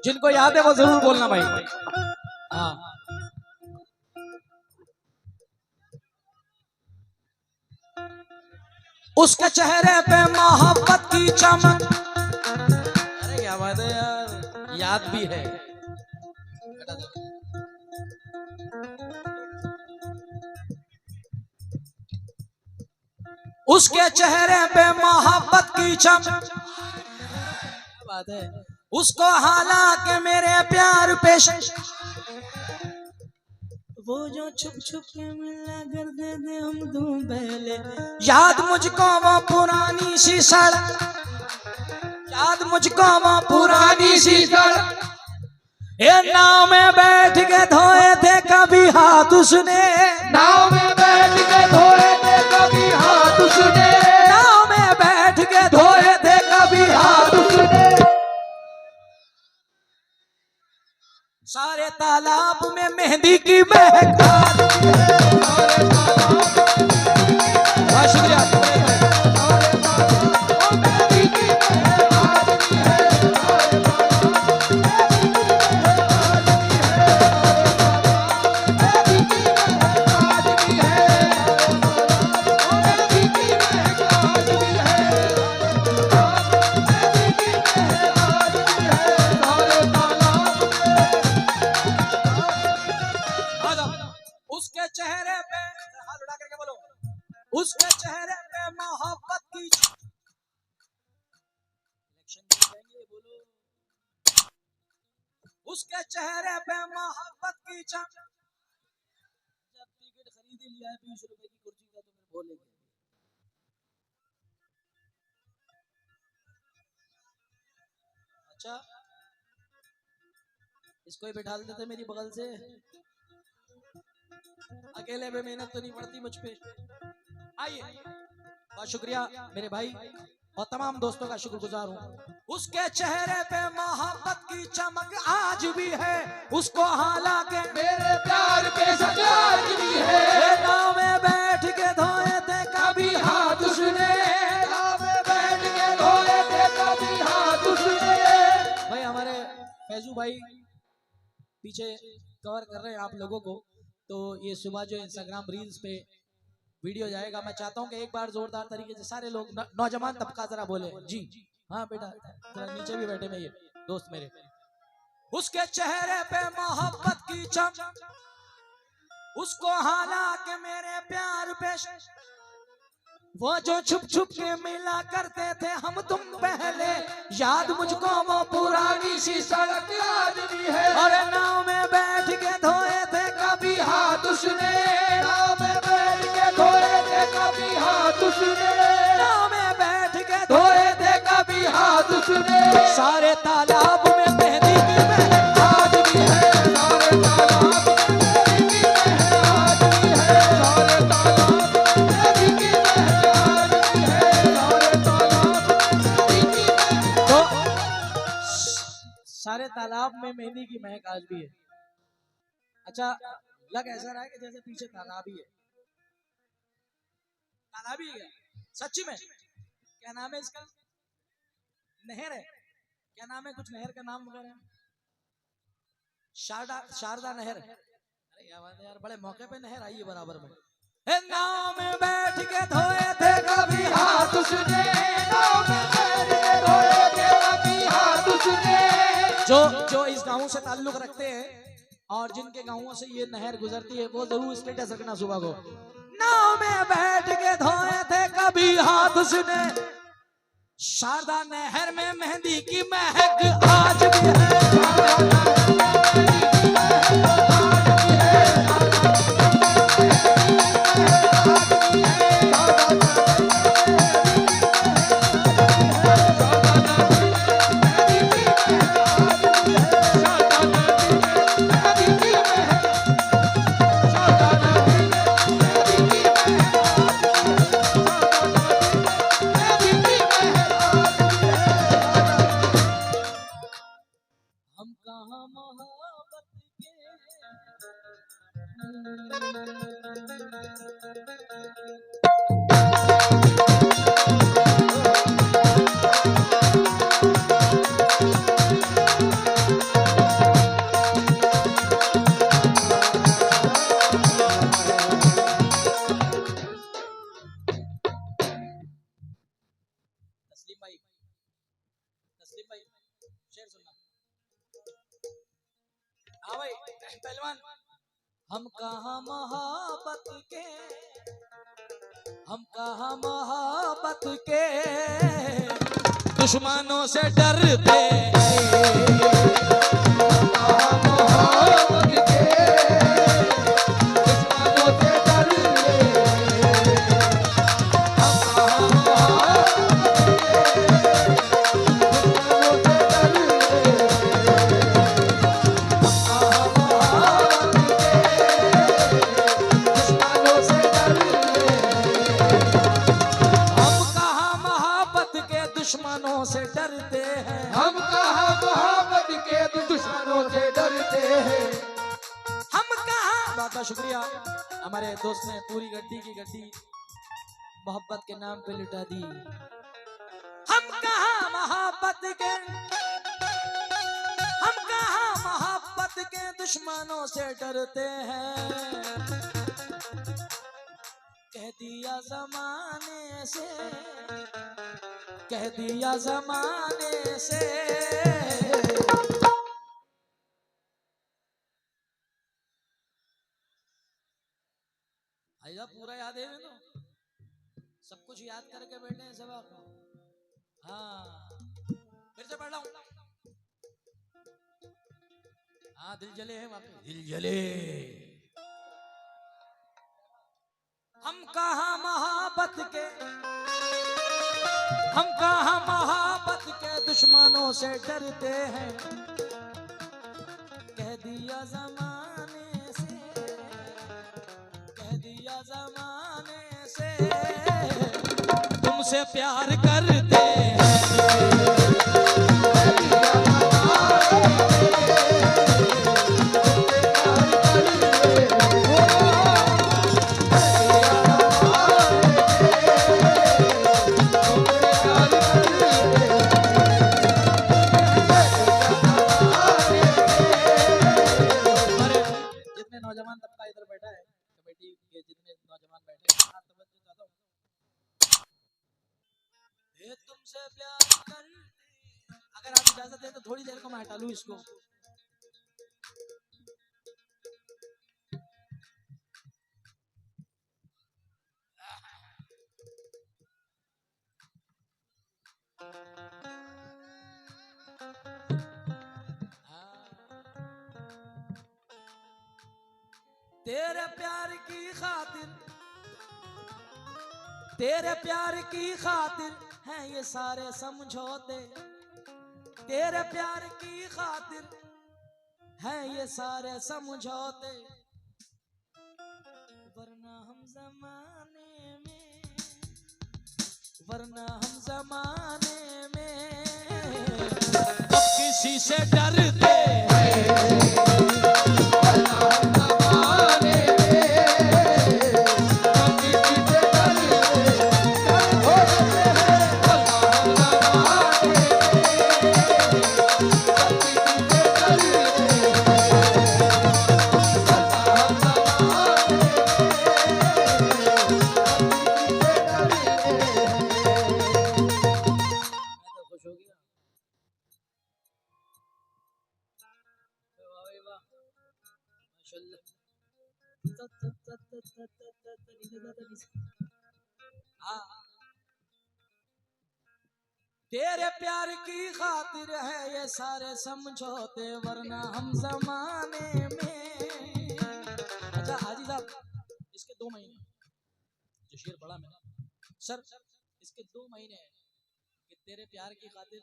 जिनको याद है वो जरूर बोलना भाई। हाँ उसके चेहरे पे मोहब्बत की चमक। अरे क्या बात है यार, याद भी है। उसके चेहरे पे मोहब्बत की चमक बात है। उसको हालांकि मेरे प्यार पेश वो जो छुप छुप के मिला करते थे हम तुम पहले। याद मुझको वो पुरानी सी सड़क, याद मुझको वो पुरानी सी सड़क। ये नाव में बैठ के धोए थे कभी हाथ उसने, नाव में बैठ के धोए थे कभी हाथ उसने, नाव में बैठ के धोए थे कभी हाथ उसने। सारे तालाब में मेहंदी की महक। बहुत शुक्रिया। उसके चेहरे पे हाथ उठा करके बोलो, उसके चेहरे पे मोहब्बत की बोलो, उसके चेहरे पे मोहब्बत की चमक। जब टिकट खरीद लिया है 20 रुपए की कुर्सी का तो फिर बोलेंगे। अच्छा इसको ही बैठा देते मेरी बगल से, अकेले में मेहनत तो नहीं पड़ती मुझ पे। आइए बहुत शुक्रिया मेरे भाई और तमाम दोस्तों का शुक्रगुजार हूँ। उसके चेहरे पे मोहब्बत की चमक आज भी है, उसको हालांकि मेरे प्यार पे सजाज भी है। नाव में बैठ के धोए थे कभी हाथ उसने, नाव में बैठ के धोए थे कभी हाथ उसने। भाई हमारे फैजू भाई पीछे कवर कर रहे हैं आप लोगों को, तो ये सुबह जो इंस्टाग्राम रील्स पे वीडियो जाएगा, मैं चाहता हूँ कि एक बार जोरदार तरीके से सारे लोग नौजवान तबका जरा बोले जी। हाँ बेटा जरा नीचे भी बैठे में ये दोस्त मेरे। उसके चेहरे पे मोहब्बत की चमक, उसको हालांकि मेरे प्यार पे वो जो छुप छुप के मिला करते थे हम तुम पहले। याद मुझको वो पुरानी सी सड़क याद भी है। और नाव में बैठ के धोए थे कभी हाथ उसने, नाव में बैठ के धोए थे कभी हाथ उसने, नाव में बैठ के धोए थे कभी हाथ उसने। सारे तालाब में मेहंदी की महक आज भी है, सारे तालाब में मेहंदी की महक आज भी है, सारे तालाब में मेहंदी की महक आज भी है, सारे तालाब में मेहंदी की महक। तो सारे तालाब में मेहंदी की महक आज भी है। अच्छा लग ऐसा रहा है कि जैसे पीछे तालाब ही है, तालाब ही है सच्ची में। क्या नाम है इसका? नहर है, क्या नाम है? कुछ नहर का नाम वगैरह? शारदा नहर। अरे क्या बात है यार, बड़े मौके पे नहर आई है बराबर में। नाव में बैठ के धोए थे कभी हाथ उसने, नाव में बैठ के धोए थे कभी हाथ उसने। जो इस गांव से ताल्लुक रखते हैं और जिनके गांवों से ये नहर गुजरती है वो जरूर स्टेटस रखना सुबह को। नाव में बैठ के धोए थे कभी हाथ उसने, शारदा नहर में मेहंदी की महक आज भी है। हम कहाँ मोहब्बत के हाँ भाई पहलवान, हम कहाँ मोहब्बत के, हम कहाँ मोहब्बत के दुश्मनों से डरते दुश्मनों से डरते हैं, हम कहाँ मोहब्बत के दुश्मनों से डरते हैं, हम कहाँ। बहुत बहुत शुक्रिया, हमारे दोस्त ने पूरी गड्डी की गड्डी मोहब्बत के नाम पे लुटा दी। हम कहाँ मोहब्बत के, हम कहाँ मोहब्बत के दुश्मनों से डरते हैं, कह दिया जमाने से, कह दिया जमाने से। भाई साहब पूरा याद है ना, तो सब कुछ याद करके बैठे हैं सब आप। हाँ फिर से पढ़ रहा हूँ। हाँ दिल जले है वहां पे, दिल जले। हम कहाँ मोहब्बत के, हम कहाँ मोहब्बत के दुश्मनों से डरते हैं, कह दिया जमाने से, कह दिया जमाने से तुमसे प्यार करते हैं। नौजवान तबका इधर बैठा है, कमेटी के जितने नौजवान बैठे हैं, तुमसे प्यार करते, अगर आप इजाजत दें तो थोड़ी देर को मैं हटा लूं इसको। तेरे प्यार की खातिर, तेरे प्यार की खातिर हैं ये सारे समझौते, तेरे प्यार की खातिर हैं ये सारे समझौते, वरना हम जमाने में, वरना हम जमाने में अब किसी से डरते तेरे प्यार की खातिर है ये सारे समझौते, वरना हम जमाने में। अच्छा हाजी साहब, इसके 2 महीने जो शेर पढ़ा मैंने सर, इसके 2 महीने हैं कि तेरे प्यार की खातिर,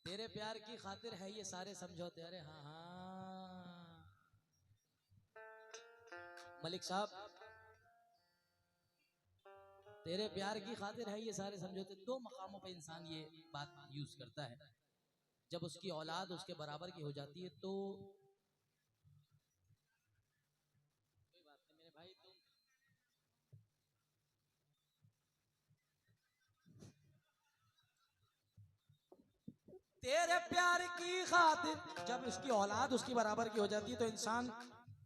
तेरे प्यार की खातिर है ये सारे समझौते। अरे हाँ हाँ मलिक साहब, तेरे प्यार की खातिर है ये सारे समझौते। 2 मकामों पे इंसान ये बात यूज करता है, जब उसकी औलाद उसके बराबर की हो जाती है तो कोई बात नहीं मेरे भाई, तुम तेरे प्यार की खातिर जब उसकी औलाद उसकी बराबर की हो जाती है तो इंसान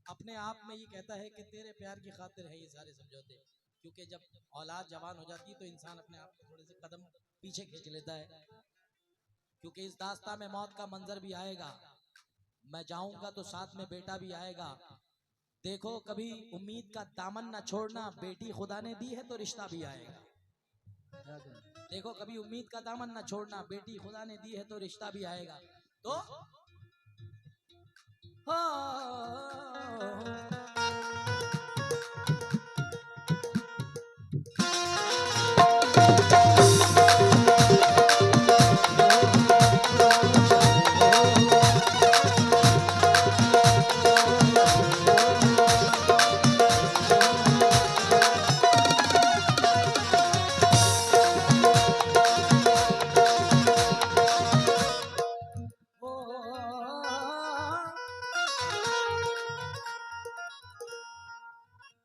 अपने आप में ये कहता है कि तेरे प्यार की खातिर है ये सारे समझौते। क्योंकि जब औलाद जवान हो जाती है तो इंसान अपने आप को थोड़े से कदम पीछे खींच लेता है, क्योंकि इस दास्तां में मौत का मंजर भी आएगा। मैं जाऊंगा तो साथ में बेटा भी आएगा। देखो कभी उम्मीद का दामन ना छोड़ना, बेटी खुदा ने दी है तो रिश्ता भी आएगा। देखो कभी उम्मीद का दामन ना छोड़ना, बेटी खुदा ने दी है तो रिश्ता भी आएगा। तो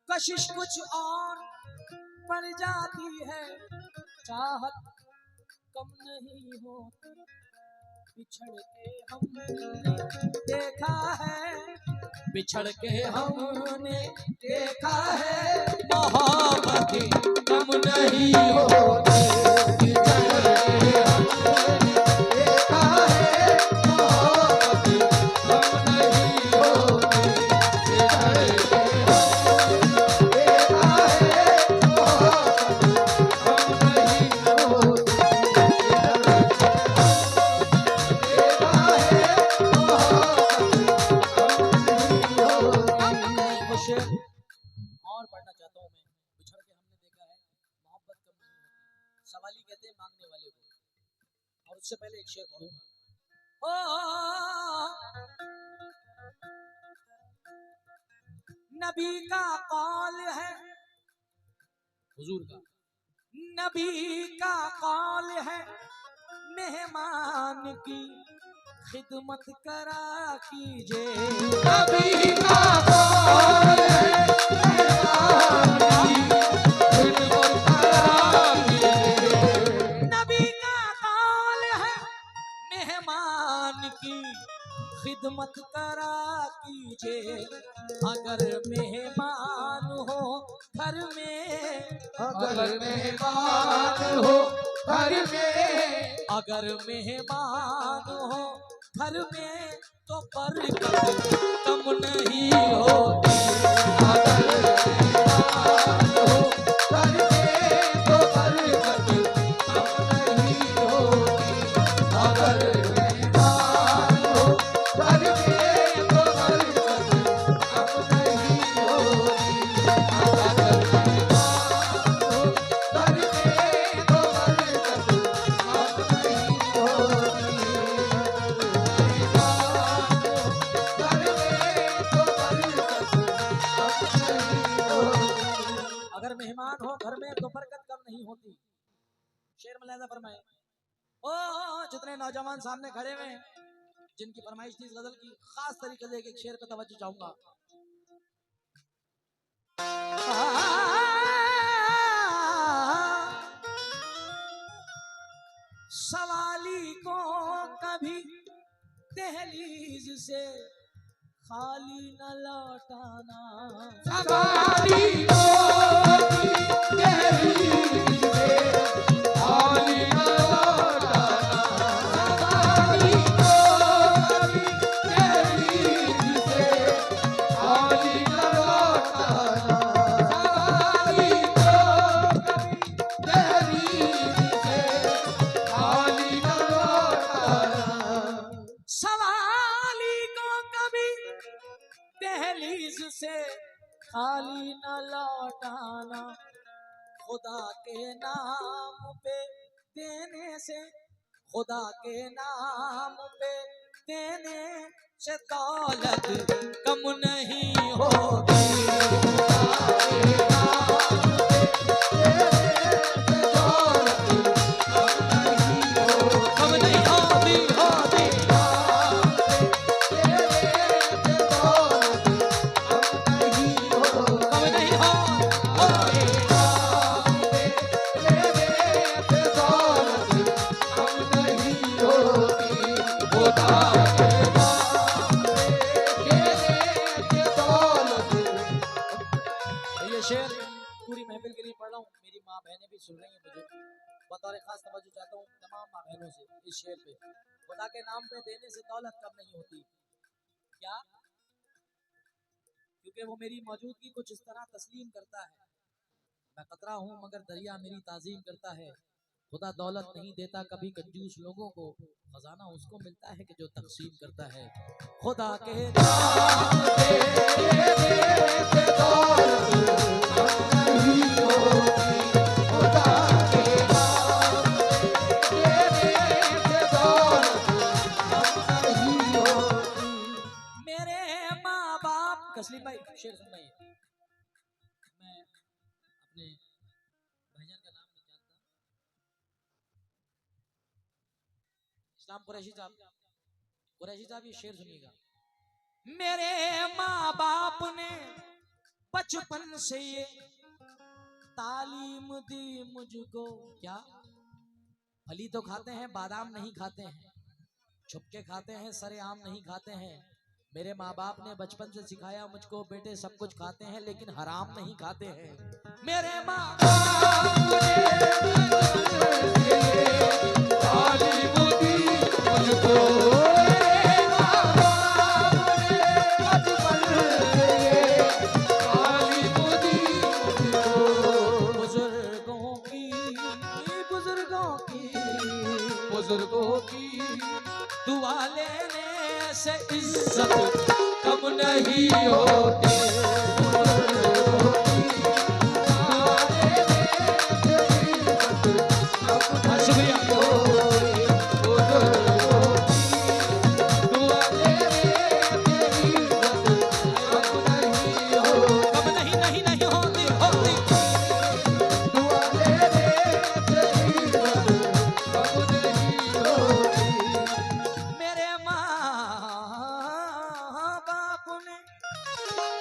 कशिश कुछ और पड़ जाती है, चाहत कम नहीं होती। बिछड़ के हमने देखा है, बिछड़ के हमने देखा है, मोहब्बत कम नहीं होती। बिछड़ के हमने देखा है, मोहब्बत कम नहीं होती। बिछड़ के और पढ़ना चाहता हूँ मैं। बिछड़ के हमने देखा है, मोहब्बत कम नहीं होती। सवाली कहते हैं मांगने वाले को। और उससे पहले एक शेर पढ़ूंगा। नबी का कौल है, हुजूर का नबी का कौल है, मेहमान की खिदमत करा कीजिए। नबी का कौल है, नबी का कौल है, मेहमान की खिदमत करा कीजिए। अगर मेहमान हो घर में, अगर मेहमान हो घर में, अगर मेहमान हो घर में तो बरकत कम नहीं होती। अगर मेहमान हो घर में तो बरकत कम नहीं होती। अगर मेहमान हो घर में तो बरकत कम नहीं होती। अगर मेहमान हो घर में तो बरकत कम नहीं होती। अगर मेहमान हो घर में तो बरकत कम नहीं होती। शेर मुलाहिजा फरमाए। ओ जितने नौजवान सामने खड़े हुए हैं, जिनकी फरमाइश थी इस गजल की, खास तरीके से एक शेर पे तवज्जो चाहूंगा। सवाली को कभी दहलीज से खाली न लौटाना। सवाली को दहलीज से खाली न लौटाना। सवाली को कभी दहलीज से खाली न लौटाना। सवाली को कभी दहलीज से खाली न लौटाना। सवाली को कभी दहलीज से खाली न लौटाना। खुदा के नाम पे देने से, खुदा के नाम पे देने से दौलत कम नहीं होती। कम नहीं होती, होती। कम नहीं होती। ये शेर मुझे बतौर खास तवज्जो चाहता हूँ तमाम माँ बहनों से इस शेर पे, खुदा के नाम पे देने से दौलत कम नहीं होती। क्या? क्योंकि वो मेरी मौजूदगी कुछ इस तरह तस्लीम करता है, मैं कतरा हूँ मगर दरिया मेरी ताजीम करता है। खुदा दौलत नहीं देता कभी कंजूस लोगों को, खजाना उसको मिलता है कि जो तकसीम करता है। खुदा के नाम से दौलत नहीं होती, खुदा के नाम से दौलत नहीं होती। मेरे माँ बाप, तस्लीम भाई शेर सुनाइए। मैं अपने भाईजान का नाम नहीं जानता, इस्लाम कुरैशी साहब, कुरैशी साहब ये शेर सुनिएगा। मेरे माँ बाप ने बचपन से ये तालीम दी मुझको। क्या? फली तो खाते हैं, बादाम नहीं खाते हैं, छुपके खाते हैं, सरेआम नहीं खाते हैं। मेरे माँ बाप ने बचपन से सिखाया मुझको, बेटे सब कुछ खाते हैं लेकिन हराम नहीं खाते हैं। मेरे माँ तालीम दी मुझको, बुजुर्गों की दुआ लेने से इज्जत कम नहीं होती, शुक्रिया। कम नहीं नहीं नहीं होती होती। मेरे माँ बाप ने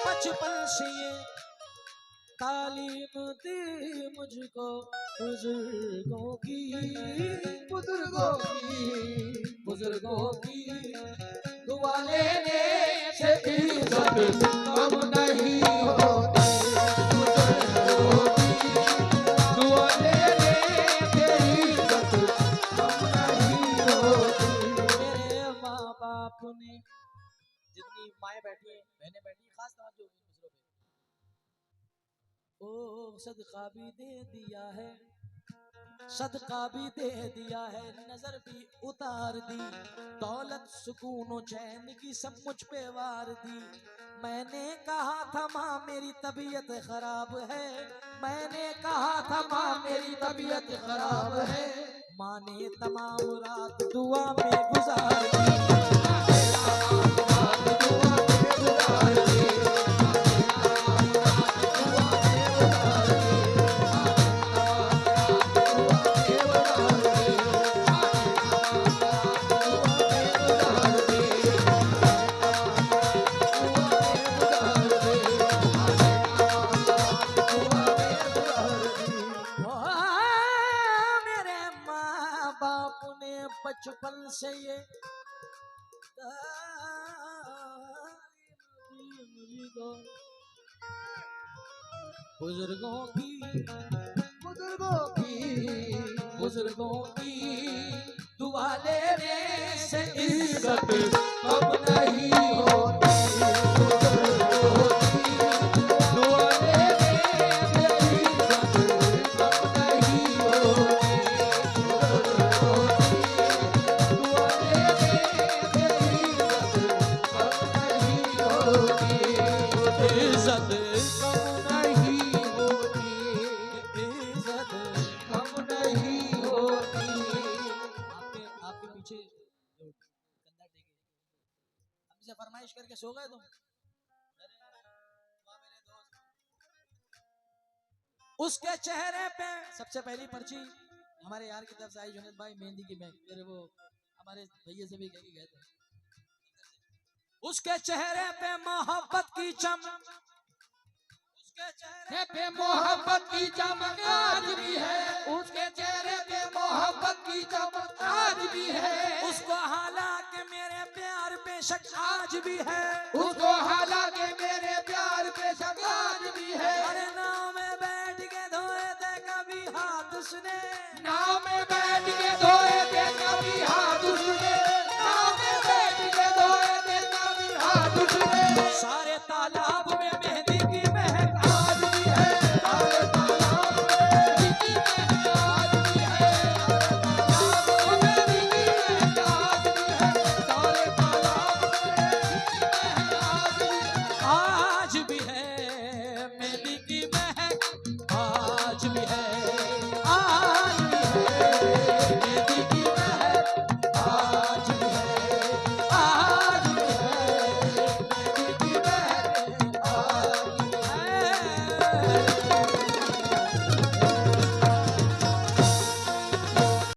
बचपन से ये तालीम दी मुझको, बुजुर्गों की दुआ लेने से इज्जत कम नहीं होती, दुआ लेने से इज्जत कम नहीं होती। मेरे माँ बाप ने, जितनी माएँ बैठी हैं, बहनें बैठी हैं, खास तवज्जो इन दूसरों पे। ओ सदका भी दे दिया है, सदका भी दे दिया है, नजर भी उतार दी, दौलत सुकून और चैन की सब मुझ पे वार दी। मैंने कहा था माँ मेरी तबीयत खराब है, मैंने कहा था माँ मेरी तबीयत खराब है, माँ ने तमाम रात दुआ में गुजार दी। मेरे माँ बाप ने बचपन से ये बुजुर्गों की दुआ लेने से इज्जत कम नहीं होती, दुआ लेने से इज्जत कम नहीं होती, दुआ लेने से इज्जत कम नहीं होती, इज्जत कम नहीं होती, इज्जत कम नहीं होती। आपके पीछे जो कंधा टेके हमसे फरमाइश करके सो गए तुम? अरे वाह मेरे दोस्त। उसके चेहरे पे सबसे पहली पर्ची हमारे यार की तरफ से आई, जुनेद भाई मेहंदी की मैं, फिर वो हमारे भैया से भी कह के गए थे। उसके चेहरे पे मोहब्बत की चमक, उसके चेहरे पे मोहब्बत की चमक आज भी है, उसके चेहरे पे मोहब्बत की चमक आज भी है, उसको हालांकि मेरे प्यार पे शक आज भी है, उसको हालांकि मेरे प्यार पे शक आज भी है। अरे नाव में बैठ के धोए थे कभी हाथ उसने नाव में बैठ